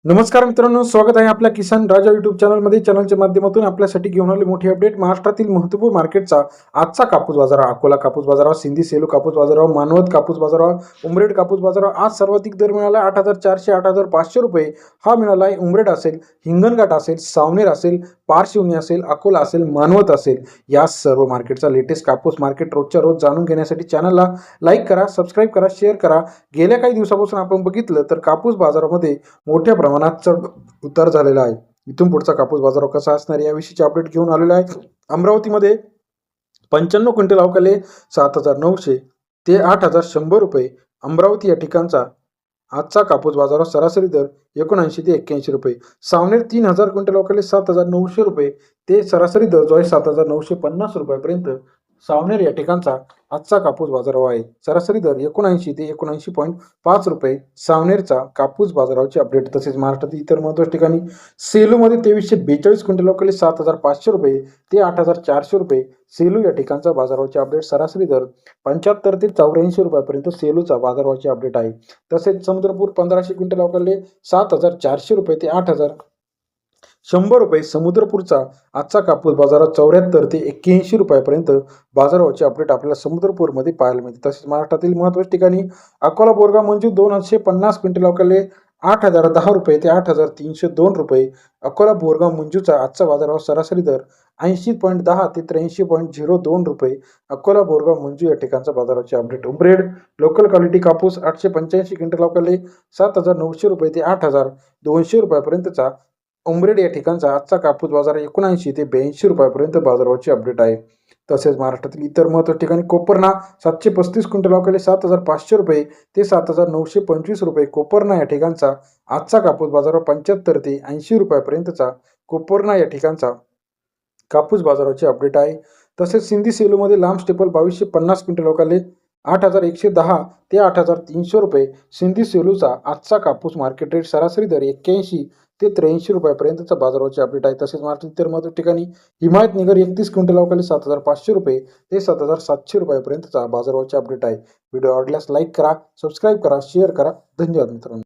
नमस्कार मित्रांनो, स्वागत आहे आपल्या किसान राजा युट्यूब चॅनलमध्ये. चॅनलच्या माध्यमातून आपल्यासाठी घेऊन आले मोठी अपडेट. महाराष्ट्रातील महत्त्वपूर्ण मार्केटचा आजचा कापूस बाजार, अकोला कापूस बाजारावर, सिंधी सेलू कापूस बाजारावर, मानवत कापूस बाजारावर, उमरेड कापूस बाजारावर आज सर्वाधिक दर मिळाला 8,400 8,500 रुपये हा मिळाला आहे. उमरेड असेल, हिंगणघाट असेल, सावनेर असेल, पारशिवनी असेल, अकोला असेल, मानवत असेल, या सर्व मार्केटचा लेटेस्ट कापूस मार्केट रोजच्या रोज जाणून घेण्यासाठी चॅनलला लाईक करा, सबस्क्राईब करा, शेअर करा. गेल्या काही दिवसापासून आपण बघितलं तर कापूस बाजारामध्ये मोठ्या प्रमाणात चढ उतार झालेला आहे. इथून पुढचा कापूस बाजार कसा असणार याविषयीची अपडेट घेऊन आलेला आहे. अमरावतीमध्ये 95 क्विंटल अवकाले 7,900 ते 8,100 रुपये. अमरावती या ठिकाणचा आजचा कापूस बाजारावर सरासरी दर 79 ते 81 रुपये. सावनेर 3,000 क्विंटल अवकाले 7,900 रुपये ते सरासरी दर जो आहे 7,950 रुपयापर्यंत सावनेर या ठिकाणचा आजचा कापूस बाजारावर आहे. सरासरी दर 79 ते 79.5 रुपये सावनेरचा कापूस बाजारावरची अपडेट. तसेच महाराष्ट्रातील इतर महत्त्वाच्या ठिकाणी सेलूमध्ये 2342 क्विंटल अवकाले 7,500 रुपये ते 8,400 रुपये. सेलू या ठिकाणचा बाजारावरची अपडेट. सरासरी दर 75 ते 84 रुपयापर्यंत सेलूचा बाजारावरची अपडेट आहे. तसेच समुद्रपूर 1500 क्विंटल अवकाले 7,400 रुपये ते 8,100 रुपये. समुद्रपूरचा आजचा कापूस बाजारात 74 ते 81 रुपयापर्यंत बाजारावरची अपडेट आपल्याला समुद्रपूरमध्ये पाहायला मिळते. तसेच महाराष्ट्रातील महत्त्वाच्या ठिकाणी अकोला बोरगाव मंजू 250 क्विंटल अवकाले 8,010 रुपये ते 8,302 रुपये. अकोला बोरगाव मंजूचा आजचा बाजारावर सरासरी दर 80.10 ते 83.02 रुपये. अकोला बोरगाव मंजू या ठिकाणचा बाजाराची अपडेट. उमरेड लोकल क्वालिटी कापूस 885 क्विंटल अवकाले 7,900 रुपये ते 8,200 रुपयापर्यंतचा उमरेड या ठिकाणचा आजचा कापूस बाजार 79 ते 82 रुपयापर्यंत बाजारावरची अपडेट आहे. तसेच महाराष्ट्रातील इतर महत्त्वाच्या ठिकाणी कोपरना 735 क्विंटल अवकाले 7,500 रुपये ते 7,925 रुपये. कोपरना या ठिकाणचा आजचा कापूस बाजारावर 75 ते 80 रुपयापर्यंतचा कोपरना या ठिकाणचा कापूस बाजाराची अपडेट आहे. तसेच सिंधी सेलूमध्ये लांब स्टेपल 2250 क्विंटल अवकाले 8,110 ते 8,300 रुपये. सिंधी सेलूचा आजचा कापूस मार्केट रेट सरासरी दर 81 ते 83 रुपयापर्यंतचा बाजारावरची अपडेट आहे. तसेच महाराष्ट्रातील इतर महत्त्वाच्या ठिकाणी हिमायतनगर 31 क्विंटल अवकाले 7,500 रुपये ते 7,700 रुपयापर्यंतचा बाजारावरची अपडेट आहे. व्हिडिओ आवडल्यास लाईक करा, सबस्क्राईब करा, शेअर करा. धन्यवाद मित्रांनो.